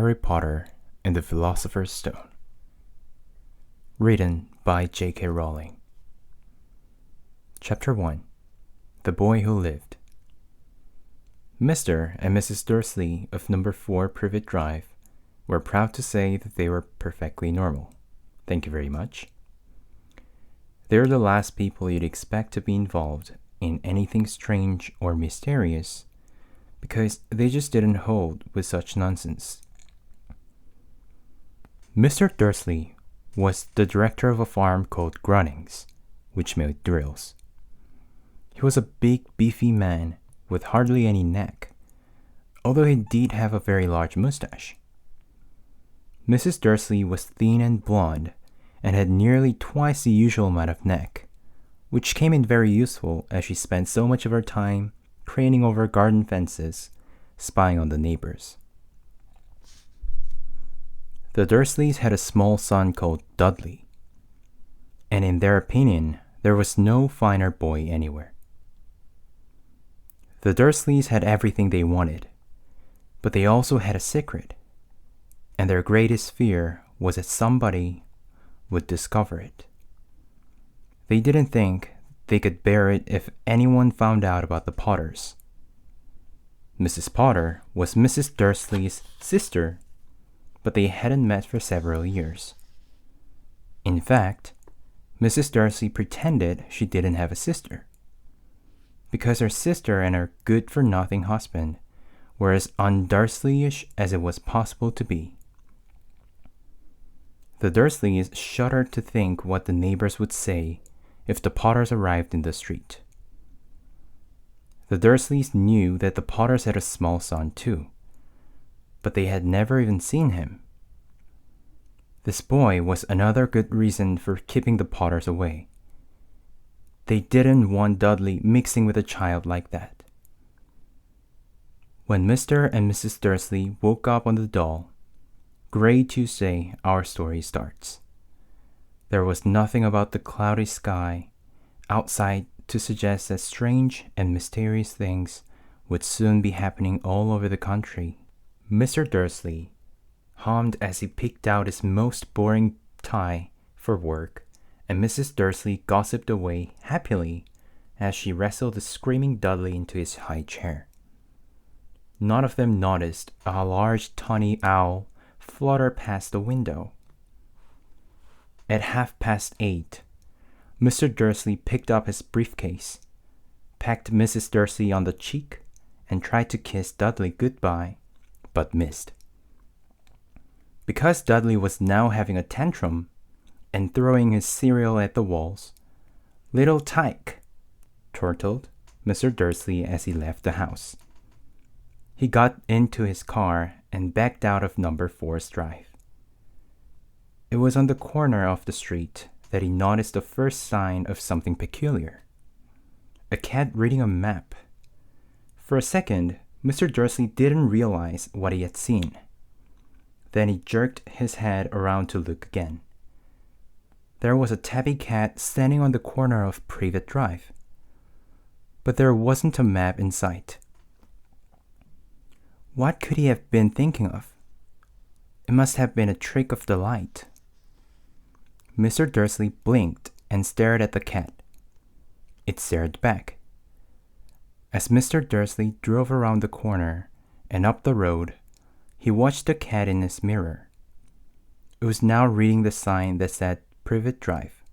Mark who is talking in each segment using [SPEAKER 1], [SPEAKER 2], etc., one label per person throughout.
[SPEAKER 1] Harry Potter and the Philosopher's Stone. Written by J.K. Rowling. Chapter 1. The Boy Who Lived. Mr. and Mrs. Dursley of number 4 Privet Drive were proud to say that they were perfectly normal. Thank you very much. They're the last people you'd expect to be involved in anything strange or mysterious because they just didn't hold with such nonsense. Mr. Dursley was the director of a farm called Grunnings, which made drills. He was a big, beefy man with hardly any neck, although he did have a very large mustache. Mrs. Dursley was thin and blonde and had nearly twice the usual amount of neck, which came in very useful as she spent so much of her time craning over garden fences, spying on the neighbors. The Dursleys had a small son called Dudley, and in their opinion, there was no finer boy anywhere. The Dursleys had everything they wanted, but they also had a secret, and their greatest fear was that somebody would discover it. They didn't think they could bear it if anyone found out about the Potters. Mrs. Potter was Mrs. Dursley's sister, but they hadn't met for several years. In fact, Mrs. Dursley pretended she didn't have a sister, because her sister and her good-for-nothing husband were as un-Dursleyish as it was possible to be. The Dursleys shuddered to think what the neighbors would say if the Potters arrived in the street. The Dursleys knew that the Potters had a small son too, but they had never even seen him. This boy was another good reason for keeping the Potters away. They didn't want Dudley mixing with a child like that. When Mr. and Mrs. Dursley woke up on the Dall, Gray Tuesday, our story starts. There was nothing about the cloudy sky outside to suggest that strange and mysterious things would soon be happening all over the country. Mr. Dursley hummed as he picked out his most boring tie for work, and Mrs. Dursley gossiped away happily as she wrestled the screaming Dudley into his high chair. None of them noticed a large tawny owl flutter past the window. At 8:30, Mr. Dursley picked up his briefcase, pecked Mrs. Dursley on the cheek, and tried to kiss Dudley goodbye, but missed. Because Dudley was now having a tantrum and throwing his cereal at the walls, "Little tyke," chortled Mr. Dursley as he left the house. He got into his car and backed out of number 4's drive. It was on the corner of the street that he noticed the first sign of something peculiar. A cat reading a map. For a second, Mr. Dursley didn't realize what he had seen. Then he jerked his head around to look again. There was a tabby cat standing on the corner of Privet Drive, but there wasn't a map in sight. What could he have been thinking of? It must have been a trick of the light. Mr. Dursley blinked and stared at the cat. It stared back. As Mr. Dursley drove around the corner and up the road, he watched the cat in his mirror. It was now reading the sign that said Privet Drive.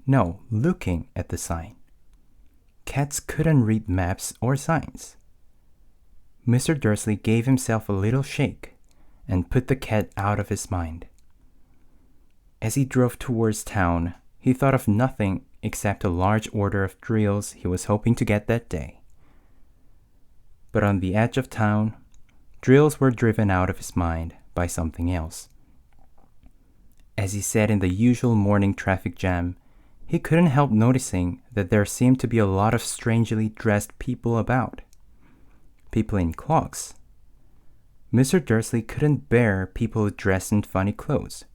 [SPEAKER 1] No, looking at the sign. Cats couldn't read maps or signs. Mr. Dursley gave himself a little shake and put the cat out of his mind. As he drove towards town, he thought of nothing except a large order of drills he was hoping to get that day. But on the edge of town, drills were driven out of his mind by something else. As he sat in the usual morning traffic jam, he couldn't help noticing that there seemed to be a lot of strangely dressed people about. People in cloaks. Mr. Dursley couldn't bear people dressed in funny clothes,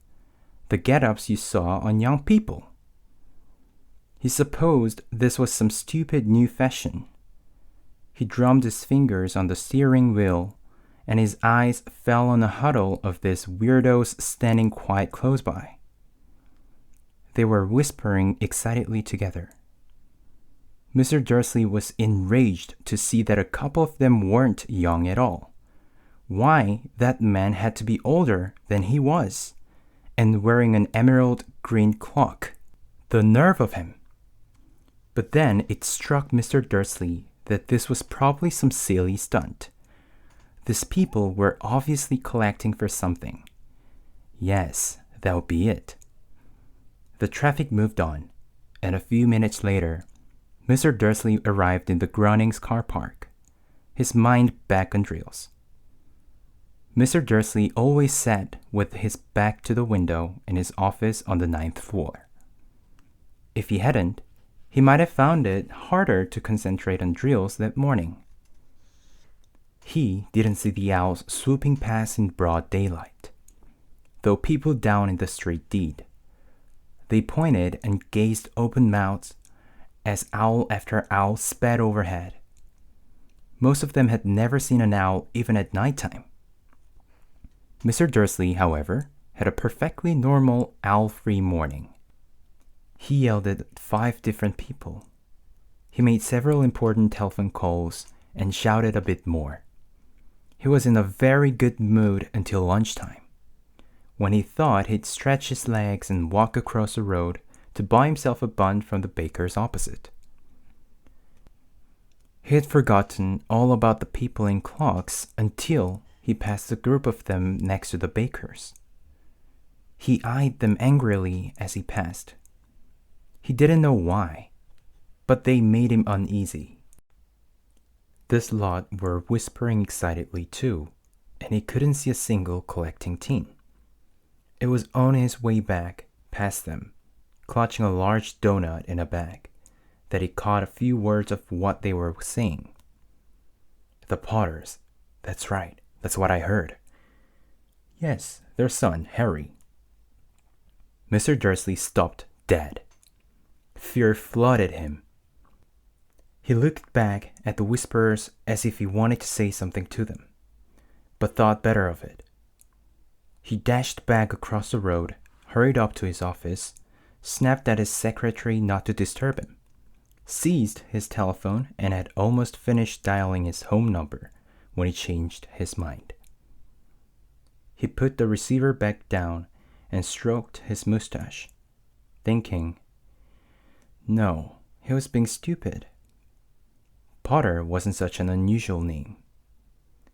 [SPEAKER 1] the get-ups you saw on young people. He supposed this was some stupid new fashion. He drummed his fingers on the steering wheel and his eyes fell on a huddle of these weirdos standing quite close by. They were whispering excitedly together. Mr. Dursley was enraged to see that a couple of them weren't young at all. Why that man had to be older than he was, and wearing an emerald green clock. The nerve of him! But then it struck Mr. Dursley that this was probably some silly stunt. These people were obviously collecting for something. Yes, that would be it. The traffic moved on, and a few minutes later, Mr. Dursley arrived in the Groening's car park, his mind back on drills. Mr. Dursley always sat with his back to the window in his office on the 9th floor. If he hadn't, he might have found it harder to concentrate on drills that morning. He didn't see the owls swooping past in broad daylight, though people down in the street did. They pointed and gazed open-mouthed as owl after owl sped overhead. Most of them had never seen an owl even at nighttime. Mr. Dursley, however, had a perfectly normal owl-free morning. He yelled at 5 different people. He made several important telephone calls and shouted a bit more. He was in a very good mood until lunchtime, when he thought he'd stretch his legs and walk across the road to buy himself a bun from the baker's opposite. He had forgotten all about the people in clocks until he passed a group of them next to the baker's. He eyed them angrily as he passed. He didn't know why, but they made him uneasy. This lot were whispering excitedly too, and he couldn't see a single collecting teen. It was on his way back past them, clutching a large donut in a bag, that he caught a few words of what they were saying. The Potters. That's right. That's what I heard. Yes, their son, Harry. Mr. Dursley stopped dead. Fear flooded him. He looked back at the whisperers as if he wanted to say something to them, but thought better of it. He dashed back across the road, hurried up to his office, snapped at his secretary not to disturb him, seized his telephone, and had almost finished dialing his home number when he changed his mind. He put the receiver back down and stroked his mustache, thinking, no, he was being stupid. Potter wasn't such an unusual name.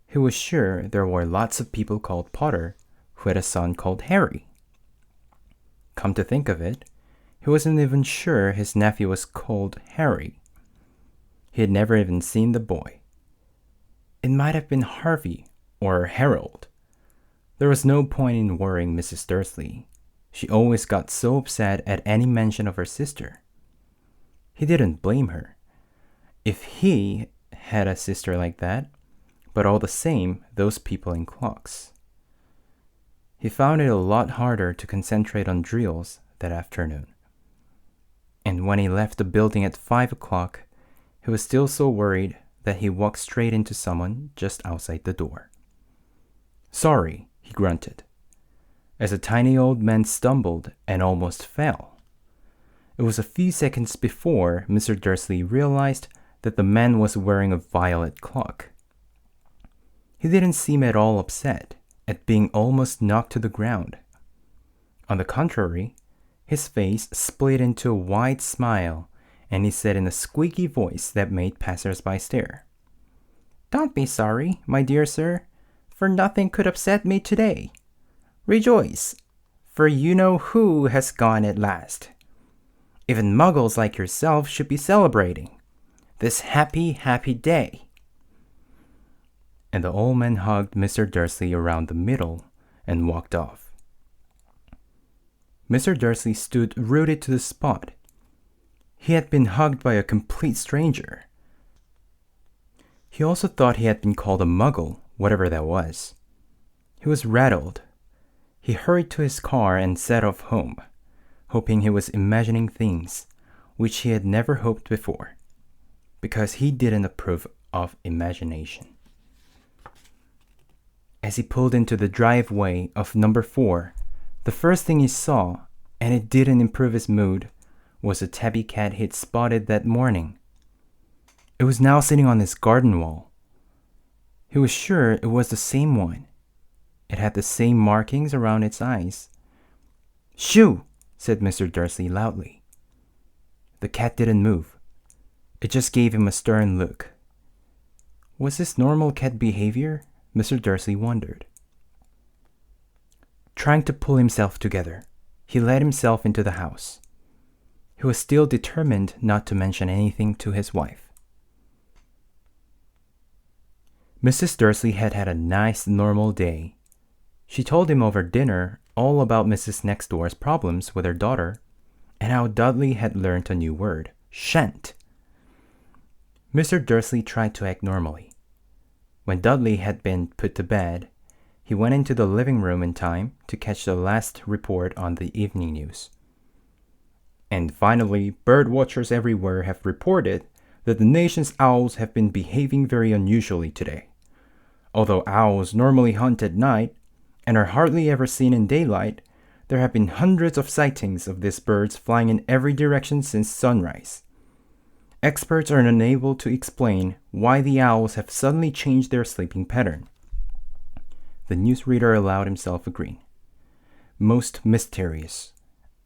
[SPEAKER 1] He was sure there were lots of people called Potter who had a son called Harry. Come to think of it, he wasn't even sure his nephew was called Harry. He had never even seen the boy. It might have been Harvey or Harold. There was no point in worrying Mrs. Dursley. She always got so upset at any mention of her sister. He didn't blame her. If he had a sister like that, but all the same, those people in clocks. He found it a lot harder to concentrate on drills that afternoon. And when he left the building at 5 o'clock, he was still so worried that he walked straight into someone just outside the door. Sorry, he grunted, as a tiny old man stumbled and almost fell. It was a few seconds before Mr. Dursley realized that the man was wearing a violet clock. He didn't seem at all upset at being almost knocked to the ground. On the contrary, his face split into a wide smile, and he said in a squeaky voice that made passers-by stare, "Don't be sorry, my dear sir, for nothing could upset me today. Rejoice, for you know who has gone at last. Even muggles like yourself should be celebrating this happy, happy day." And the old man hugged Mr. Dursley around the middle and walked off. Mr. Dursley stood rooted to the spot. He had been hugged by a complete stranger. He also thought he had been called a muggle, whatever that was. He was rattled. He hurried to his car and set off home, hoping he was imagining things which he had never hoped before, because he didn't approve of imagination. As he pulled into the driveway of number 4, the first thing he saw, and it didn't improve his mood, was a tabby cat he'd spotted that morning. It was now sitting on his garden wall. He was sure it was the same one. It had the same markings around its eyes. "Shoo!" said Mr. Dursley loudly. The cat didn't move. It just gave him a stern look. Was this normal cat behavior? Mr. Dursley wondered. Trying to pull himself together, he let himself into the house. He was still determined not to mention anything to his wife. Mrs. Dursley had had a nice, normal day. She told him over dinner all about Mrs. Next Door's problems with her daughter and how Dudley had learned a new word, shan't. Mr. Dursley tried to act normally. When Dudley had been put to bed, he went into the living room in time to catch the last report on the evening news. And finally, bird watchers everywhere have reported that the nation's owls have been behaving very unusually today. Although owls normally hunt at night and are hardly ever seen in daylight, there have been hundreds of sightings of these birds flying in every direction since sunrise. Experts are unable to explain why the owls have suddenly changed their sleeping pattern. The newsreader allowed himself a grin. Most mysterious.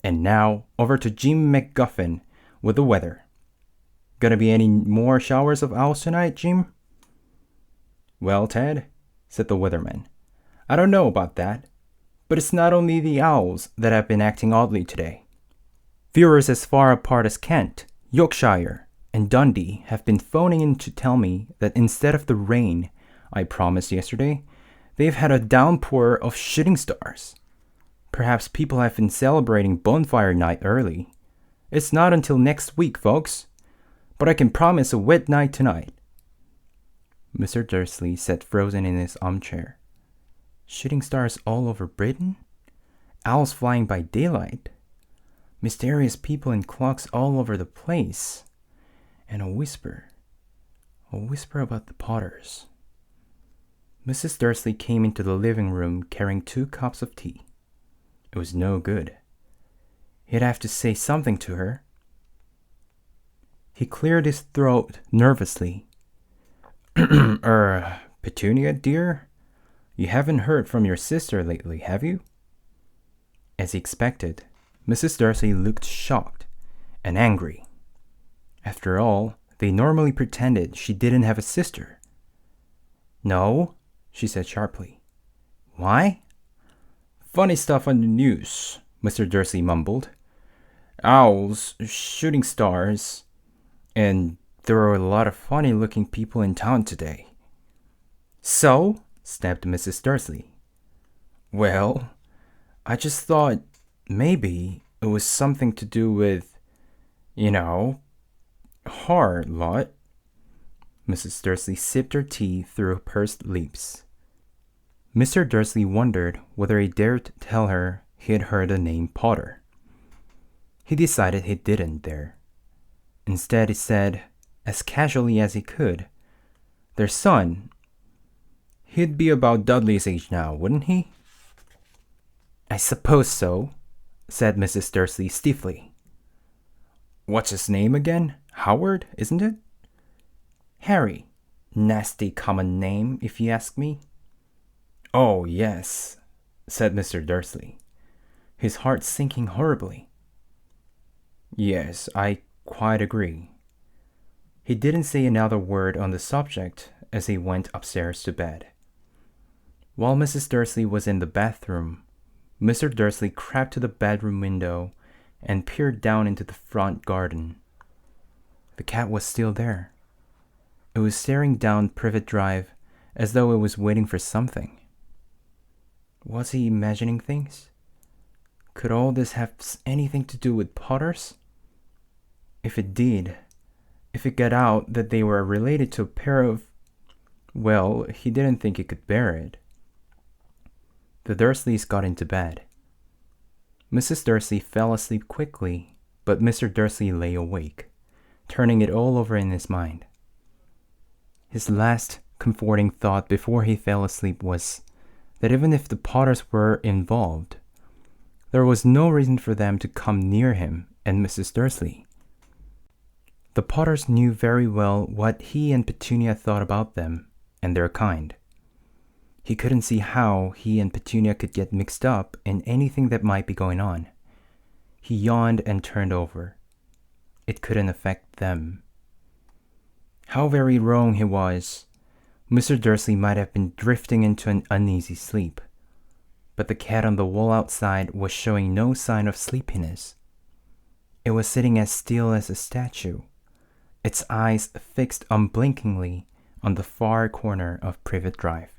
[SPEAKER 1] And now, over to Jim McGuffin with the weather. Gonna be any more showers of owls tonight, Jim? Well, Ted, said the weatherman, I don't know about that, but it's not only the owls that have been acting oddly today. Viewers as far apart as Kent, Yorkshire, and Dundee have been phoning in to tell me that instead of the rain I promised yesterday, they've had a downpour of shooting stars. Perhaps people have been celebrating bonfire night early. It's not until next week, folks, but I can promise a wet night tonight. Mr. Dursley sat frozen in his armchair. Shooting stars all over Britain? Owls flying by daylight? Mysterious people in clocks all over the place? And a whisper about the Potters. Mrs. Dursley came into the living room carrying 2 cups of tea. It was no good. He'd have to say something to her. He cleared his throat nervously. Petunia, dear? You haven't heard from your sister lately, have you? As he expected, Mrs. Dursley looked shocked and angry. After all, they normally pretended she didn't have a sister. No, she said sharply. Why? Funny stuff on the news, Mr. Dursley mumbled. Owls, shooting stars, and there are a lot of funny-looking people in town today. So? Snapped Mrs. Dursley. Well, I just thought maybe it was something to do with, hard lot. Mrs. Dursley sipped her tea through pursed lips. Mr. Dursley wondered whether he dared tell her he had heard the name Potter. He decided he didn't dare. Instead, he said, as casually as he could, their son. He'd be about Dudley's age now, wouldn't he? I suppose so, said Mrs. Dursley stiffly. What's his name again? Howard, isn't it? Harry. Nasty common name, if you ask me. Oh, yes, said Mr. Dursley, his heart sinking horribly. Yes, I quite agree. He didn't say another word on the subject as he went upstairs to bed. While Mrs. Dursley was in the bathroom, Mr. Dursley crept to the bedroom window and peered down into the front garden. The cat was still there. It was staring down Privet Drive as though it was waiting for something. Was he imagining things? Could all this have anything to do with Potters? If it did, if it got out that they were related to a pair of... Well, he didn't think he could bear it. The Dursleys got into bed. Mrs. Dursley fell asleep quickly, but Mr. Dursley lay awake, turning it all over in his mind. His last comforting thought before he fell asleep was that even if the Potters were involved, there was no reason for them to come near him and Mrs. Dursley. The Potters knew very well what he and Petunia thought about them and their kind. He couldn't see how he and Petunia could get mixed up in anything that might be going on. He yawned and turned over. It couldn't affect them. How very wrong he was. Mr. Dursley might have been drifting into an uneasy sleep, but the cat on the wall outside was showing no sign of sleepiness. It was sitting as still as a statue, its eyes fixed unblinkingly on the far corner of Privet Drive.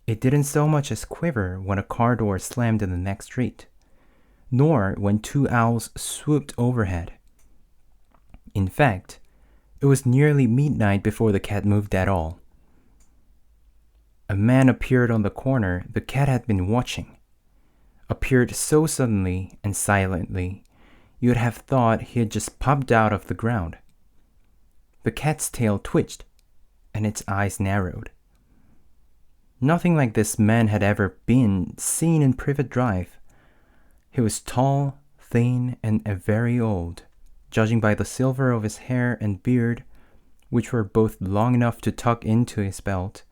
[SPEAKER 1] It didn't so much as quiver when a car door slammed in the next street, nor when two owls swooped overhead. In fact, it was nearly midnight before the cat moved at all. A man appeared on the corner the cat had been watching. Appeared so suddenly and silently, you'd have thought he had just popped out of the ground. The cat's tail twitched, and its eyes narrowed. Nothing like this man had ever been seen in Privet Drive. He was tall, thin, and very old, judging by the silver of his hair and beard, which were both long enough to tuck into his belt.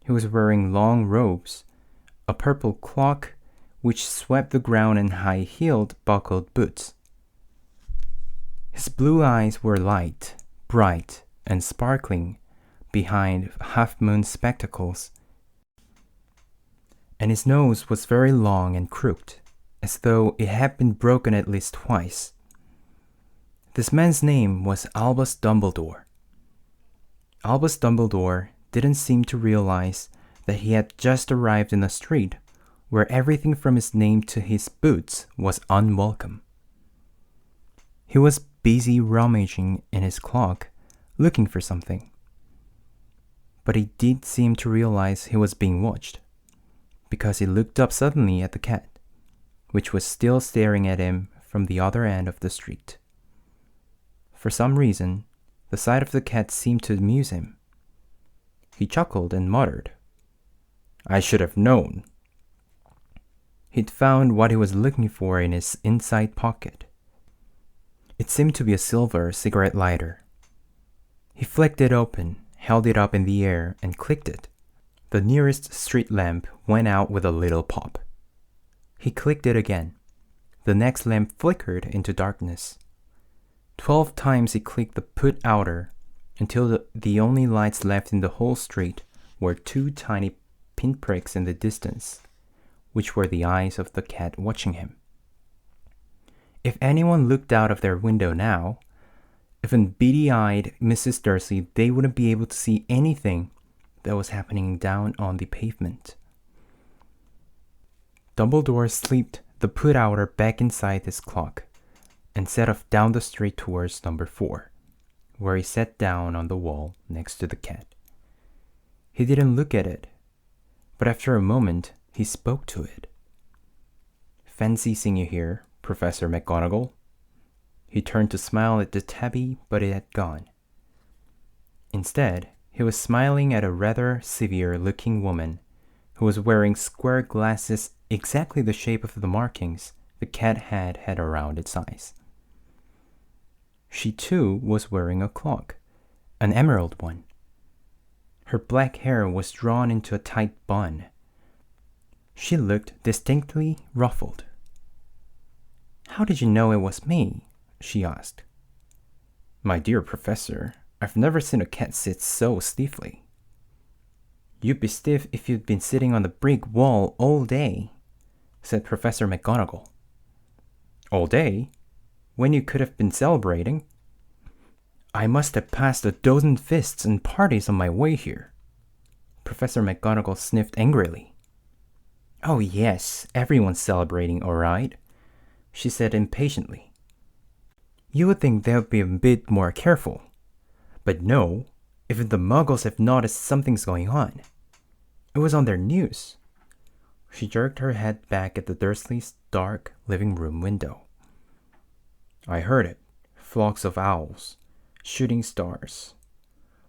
[SPEAKER 1] He was wearing long robes, a purple cloak which swept the ground, and high-heeled buckled boots. His blue eyes were light, bright, and sparkling behind half-moon spectacles, and his nose was very long and crooked, as though it had been broken at least twice. This man's name was Albus Dumbledore. Albus Dumbledore didn't seem to realize that he had just arrived in a street where everything from his name to his boots was unwelcome. He was busy rummaging in his cloak, looking for something. But he did seem to realize he was being watched, because he looked up suddenly at the cat, which was still staring at him from the other end of the street. For some reason, the sight of the cat seemed to amuse him. He chuckled and muttered, "I should have known." He'd found what he was looking for in his inside pocket. It seemed to be a silver cigarette lighter. He flicked it open, held it up in the air, and clicked it. The nearest street lamp went out with a little pop. He clicked it again. The next lamp flickered into darkness. 12 times he clicked the put-outer, until the only lights left in the whole street were 2 tiny pinpricks in the distance, which were the eyes of the cat watching him. If anyone looked out of their window now, even beady-eyed Mrs. Dursley, they wouldn't be able to see anything that was happening down on the pavement. Dumbledore slipped the put-outer back inside his cloak and set off down the street towards number 4, where he sat down on the wall next to the cat. He didn't look at it, but after a moment, he spoke to it. "Fancy seeing you here, Professor McGonagall." He turned to smile at the tabby, but it had gone. Instead, he was smiling at a rather severe-looking woman who was wearing square glasses exactly the shape of the markings the cat had around its eyes. She too was wearing a cloak, an emerald one. Her black hair was drawn into a tight bun. She looked distinctly ruffled. "How did you know it was me?" she asked. "My dear Professor, I've never seen a cat sit so stiffly." "You'd be stiff if you'd been sitting on the brick wall all day," said Professor McGonagall. "All day? When you could have been celebrating?" "I must have passed a dozen feasts and parties on my way here." Professor McGonagall sniffed angrily. "Oh yes, everyone's celebrating, all right," she said impatiently. "You would think they would be a bit more careful. But no, even the Muggles have noticed something's going on. It was on their news." She jerked her head back at the Dursleys' dark living room window. "I heard it. Flocks of owls. Shooting stars.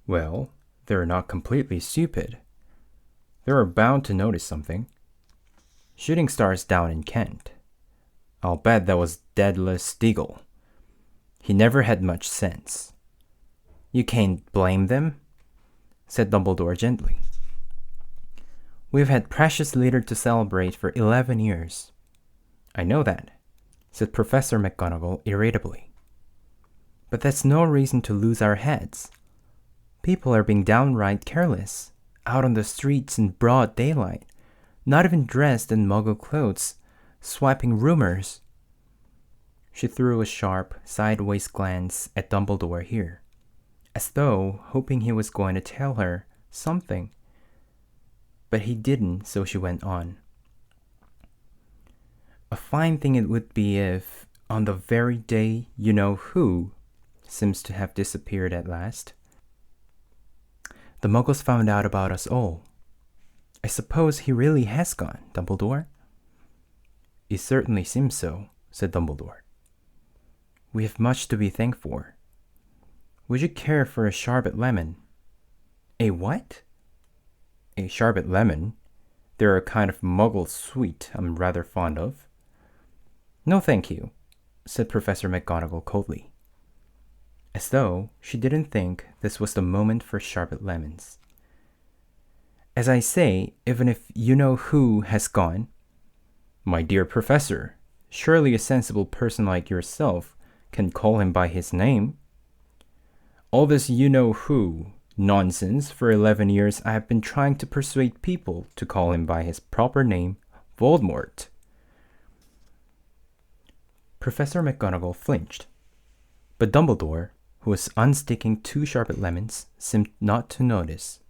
[SPEAKER 1] Well, they're not completely stupid." They were bound to notice something. Shooting stars down in Kent. I'll bet that was Daedalus Deagle. He never had much sense. You can't blame them, said Dumbledore gently. We've had precious little to celebrate for 11 years. I know that, said Professor McGonagall irritably. But that's no reason to lose our heads. People are being downright careless, out on the streets in broad daylight, not even dressed in Muggle clothes, swiping rumors. She threw a sharp, sideways glance at Dumbledore here, as though hoping he was going to tell her something. But he didn't, so she went on. A fine thing it would be if, on the very day you-know-who seems to have disappeared at last, the Muggles found out about us all. I suppose he really has gone, Dumbledore? It certainly seems so, said Dumbledore. We have much to be thankful for. Would you care for a sherbet lemon? A what? A sherbet lemon. They're a kind of Muggle sweet I'm rather fond of. No, thank you, said Professor McGonagall coldly, as though she didn't think this was the moment for sherbet lemons. As I say, even if you-know-who has gone, my dear Professor, surely a sensible person like yourself can call him by his name. All this you-know-who nonsense for 11 years I have been trying to persuade people to call him by his proper name, Voldemort. Professor McGonagall flinched, but Dumbledore, who was unsticking 2 sherbet lemons, seemed not to notice.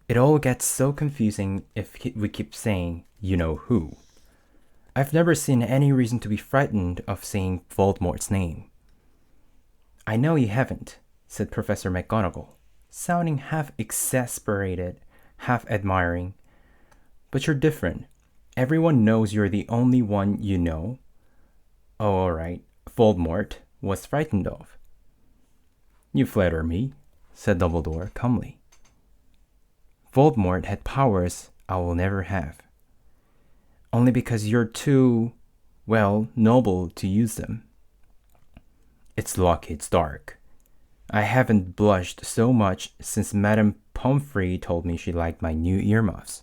[SPEAKER 1] It all gets so confusing if we keep saying you-know-who. I've never seen any reason to be frightened of saying Voldemort's name. I know you haven't, said Professor McGonagall, sounding half exasperated, half admiring. But you're different. Everyone knows you're the only one you know. Oh, all right, Voldemort was frightened of. You flatter me, said Dumbledore calmly. Voldemort had powers I will never have. Only because you're too, noble to use them. It's lucky it's dark. I haven't blushed so much since Madame Pomfrey told me she liked my new earmuffs.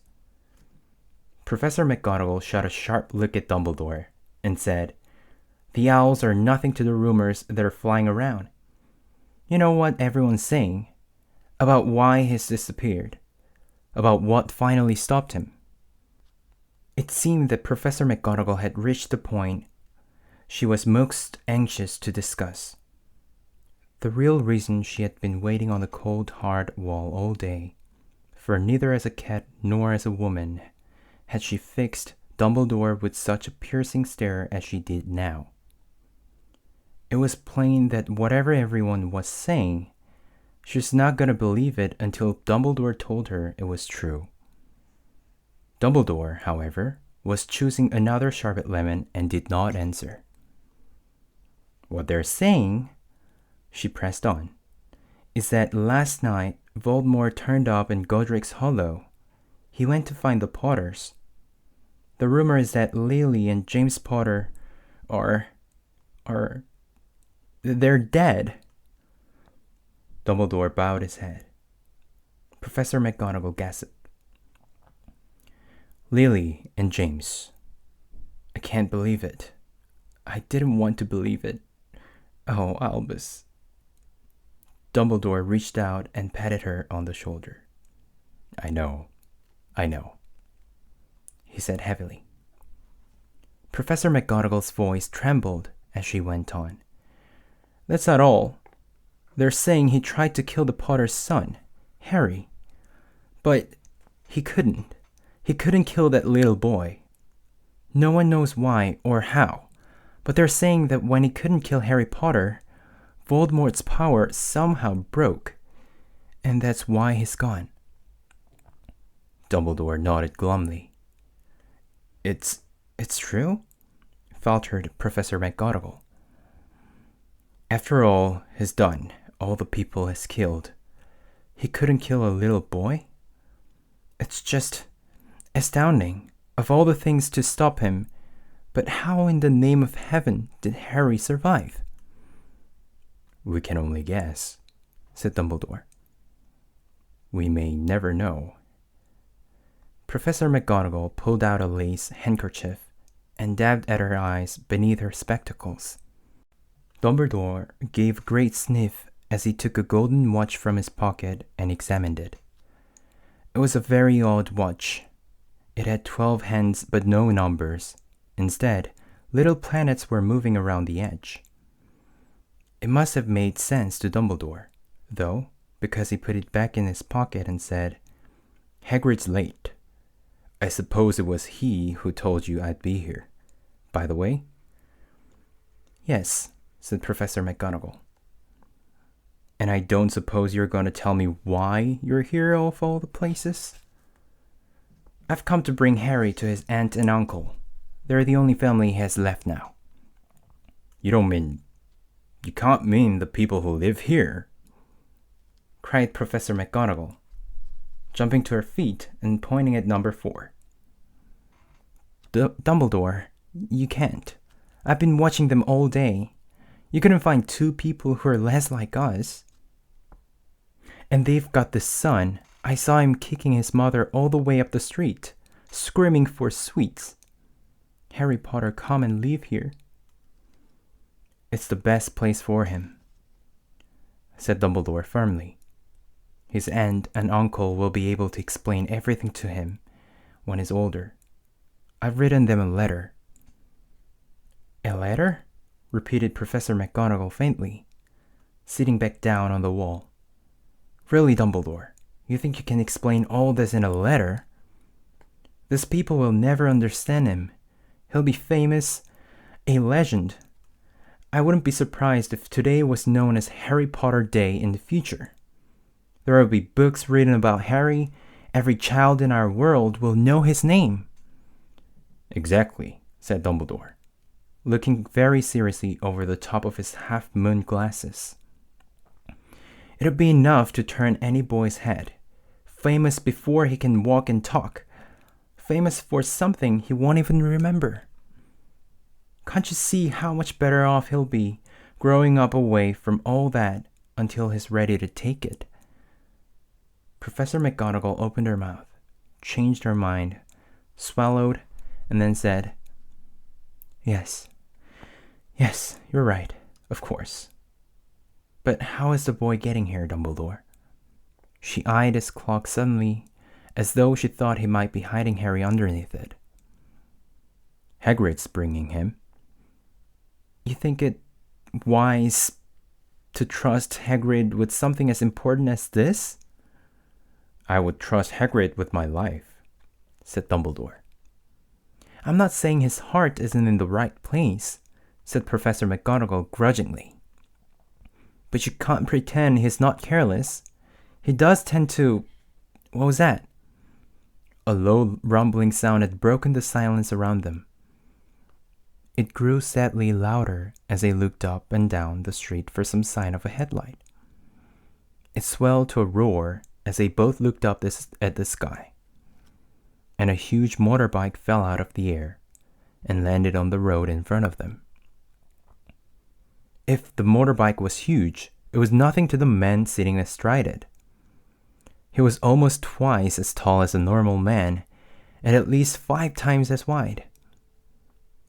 [SPEAKER 1] Professor McGonagall shot a sharp look at Dumbledore and said, The owls are nothing to the rumors that are flying around. You know what everyone's saying? About why he's disappeared. About what finally stopped him. It seemed that Professor McGonagall had reached the point she was most anxious to discuss. The real reason she had been waiting on the cold, hard wall all day, for neither as a cat nor as a woman had she fixed Dumbledore with such a piercing stare as she did now. It was plain that whatever everyone was saying, she was not going to believe it until Dumbledore told her it was true. Dumbledore, however, was choosing another sherbet lemon and did not answer. What they're saying, she pressed on, is that last night Voldemort turned up in Godric's Hollow. He went to find the Potters. The rumor is that Lily and James Potter they're dead. Dumbledore bowed his head. Professor McGonagall gasped. Lily and James. I can't believe it. I didn't want to believe it. Oh, Albus. Dumbledore reached out and patted her on the shoulder. I know, he said heavily. Professor McGonagall's voice trembled as she went on. That's not all. They're saying he tried to kill the Potter's son, Harry. But he couldn't. He couldn't kill that little boy. No one knows why or how, but they're saying that when he couldn't kill Harry Potter, Voldemort's power somehow broke, and that's why he's gone. Dumbledore nodded glumly. It's true? Faltered Professor McGonagall. After all he's done, all the people he's killed, he couldn't kill a little boy? It's just astounding. Of all the things to stop him, but how in the name of heaven did Harry survive? We can only guess, said Dumbledore. We may never know. Professor McGonagall pulled out a lace handkerchief and dabbed at her eyes beneath her spectacles. Dumbledore gave a great sniff as he took a golden watch from his pocket and examined it. It was a very odd watch. It had 12 hands but no numbers. Instead, little planets were moving around the edge. It must have made sense to Dumbledore, though, because he put it back in his pocket and said, Hagrid's late. I suppose it was he who told you I'd be here. By the way? Yes, said Professor McGonagall. And I don't suppose you're going to tell me why you're here of all the places? I've come to bring Harry to his aunt and uncle. They're the only family he has left now. You can't mean the people who live here, cried Professor McGonagall, jumping to her feet and pointing at number 4. Dumbledore, you can't. I've been watching them all day. You couldn't find 2 people who are less like us. And they've got the son. I saw him kicking his mother all the way up the street, screaming for sweets. Harry Potter, come and live here. It's the best place for him, said Dumbledore firmly. His aunt and uncle will be able to explain everything to him when he's older. I've written them a letter. A letter? Repeated Professor McGonagall faintly, sitting back down on the wall. Really, Dumbledore, you think you can explain all this in a letter? These people will never understand him. He'll be famous, a legend. I wouldn't be surprised if today was known as Harry Potter Day in the future. There will be books written about Harry. Every child in our world will know his name. Exactly, said Dumbledore, looking very seriously over the top of his half-moon glasses. It'll be enough to turn any boy's head. Famous before he can walk and talk. Famous for something he won't even remember. Can't you see how much better off he'll be growing up away from all that until he's ready to take it? Professor McGonagall opened her mouth, changed her mind, swallowed, and then said, Yes, you're right, of course. But how is the boy getting here, Dumbledore? She eyed his clock suddenly, as though she thought he might be hiding Harry underneath it. Hagrid's bringing him. You think it wise to trust Hagrid with something as important as this? I would trust Hagrid with my life, said Dumbledore. I'm not saying his heart isn't in the right place, said Professor McGonagall grudgingly. But you can't pretend he's not careless. He does tend to... What was that? A low rumbling sound had broken the silence around them. It grew sadly louder as they looked up and down the street for some sign of a headlight. It swelled to a roar as they both looked up at the sky. And a huge motorbike fell out of the air and landed on the road in front of them. If the motorbike was huge, it was nothing to the man sitting astride it. He was almost twice as tall as a normal man, and at least 5 times as wide.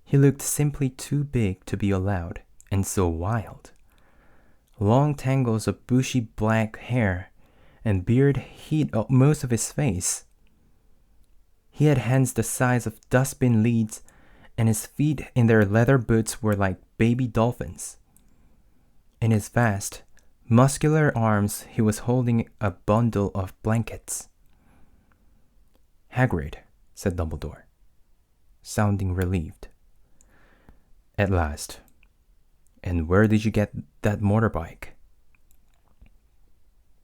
[SPEAKER 1] He looked simply too big to be allowed, and so wild. Long tangles of bushy black hair and beard hid most of his face. He had hands the size of dustbin lids, and his feet in their leather boots were like baby dolphins. In his vast, muscular arms, he was holding a bundle of blankets. Hagrid, said Dumbledore, sounding relieved. At last. And where did you get that motorbike?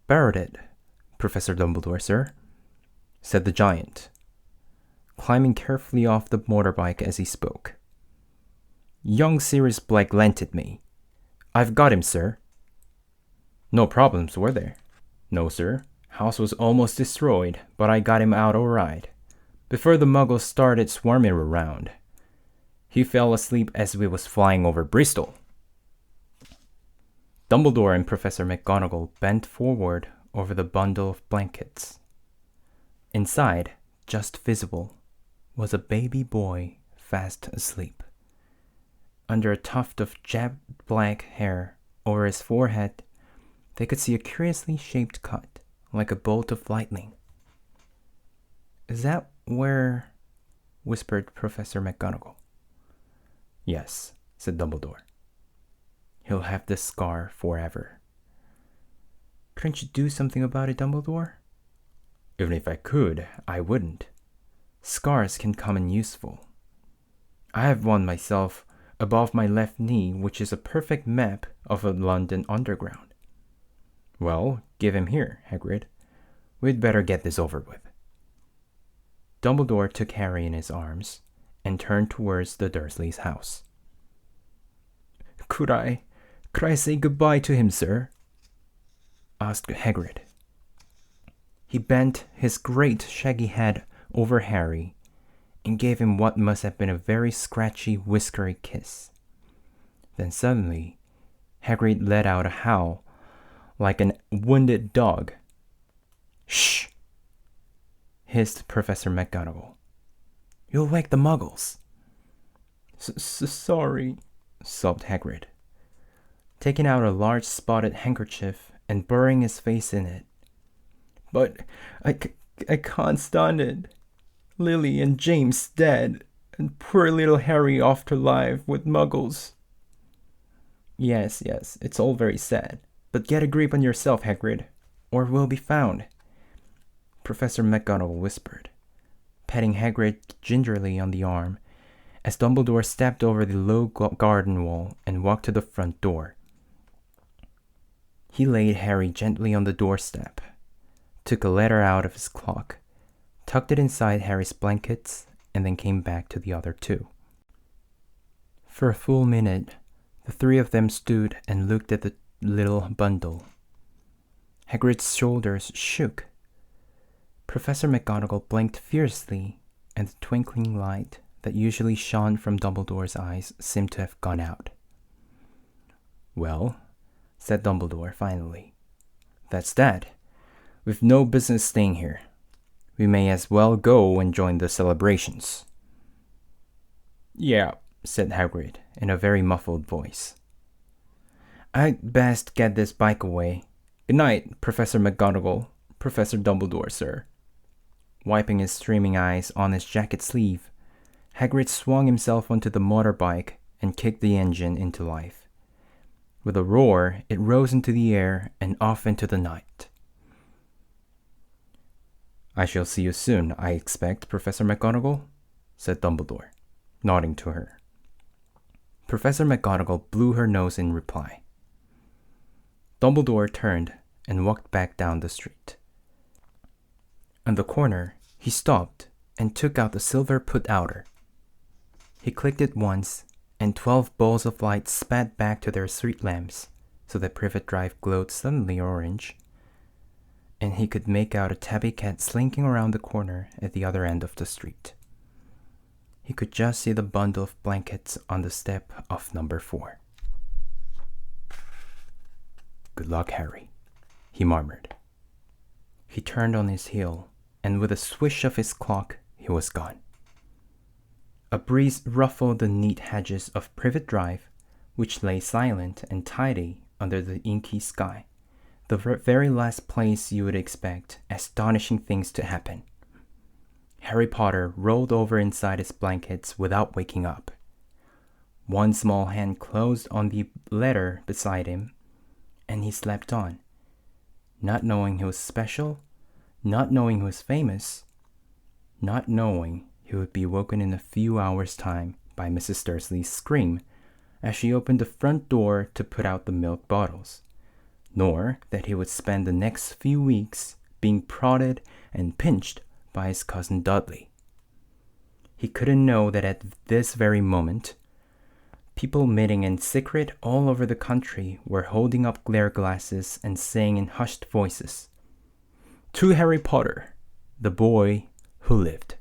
[SPEAKER 1] Borrowed it, Professor Dumbledore, sir, said the giant, climbing carefully off the motorbike as he spoke. Young Sirius Black lent it me. I've got him, sir. No problems, were there? No, sir. House was almost destroyed, but I got him out all right, before the muggles started swarming around. He fell asleep as we was flying over Bristol." Dumbledore and Professor McGonagall bent forward over the bundle of blankets. Inside, just visible, was a baby boy fast asleep. Under a tuft of jet black hair over his forehead, they could see a curiously shaped cut, like a bolt of lightning. "Is that where?" whispered Professor McGonagall. "Yes," said Dumbledore. "He'll have this scar forever." "Couldn't you do something about it, Dumbledore?" "Even if I could, I wouldn't. Scars can come in useful. I have one myself above my left knee, which is a perfect map of a London underground." "Well, give him here, Hagrid. We'd better get this over with." Dumbledore took Harry in his arms and turned towards the Dursleys' house. Could I say goodbye to him, sir?" asked Hagrid. He bent his great shaggy head over Harry and gave him what must have been a very scratchy, whiskery kiss. Then suddenly, Hagrid let out a howl like a wounded dog. "Shh!" hissed Professor McGonagall. "You'll wake the muggles." Sorry," sobbed Hagrid, taking out a large spotted handkerchief and burying his face in it. "But I can't stand it. Lily and James dead, and poor little Harry off to live with muggles." Yes, it's all very sad. But get a grip on yourself, Hagrid, or we'll be found," Professor McGonagall whispered, patting Hagrid gingerly on the arm as Dumbledore stepped over the low garden wall and walked to the front door. He laid Harry gently on the doorstep, took a letter out of his clock, tucked it inside Harry's blankets, and then came back to the other two. For a full minute, the three of them stood and looked at the little bundle. Hagrid's shoulders shook. Professor McGonagall blinked fiercely, and the twinkling light that usually shone from Dumbledore's eyes seemed to have gone out. "Well," said Dumbledore finally, "that's that. We've no business staying here. We may as well go and join the celebrations." "Yeah," said Hagrid in a very muffled voice. "I'd best get this bike away. Good night, Professor McGonagall. Professor Dumbledore, sir." Wiping his streaming eyes on his jacket sleeve, Hagrid swung himself onto the motorbike and kicked the engine into life. With a roar, it rose into the air and off into the night. "I shall see you soon, I expect, Professor McGonagall," said Dumbledore, nodding to her. Professor McGonagall blew her nose in reply. Dumbledore turned and walked back down the street. On the corner, he stopped and took out the silver put-outer. He clicked it once, and 12 balls of light spat back to their street lamps, so that Privet Drive glowed suddenly orange, and he could make out a tabby cat slinking around the corner at the other end of the street. He could just see the bundle of blankets on the step of number 4. "Good luck, Harry," he murmured. He turned on his heel, and with a swish of his clock, he was gone. A breeze ruffled the neat hedges of Privet Drive, which lay silent and tidy under the inky sky, the very last place you would expect astonishing things to happen. Harry Potter rolled over inside his blankets without waking up. One small hand closed on the letter beside him, and he slept on, not knowing he was special, not knowing he was famous, not knowing he would be woken in a few hours' time by Mrs. Dursley's scream as she opened the front door to put out the milk bottles, nor that he would spend the next few weeks being prodded and pinched by his cousin Dudley. He couldn't know that at this very moment, people meeting in secret all over the country were holding up glare glasses and saying in hushed voices, To Harry Potter, the boy who lived.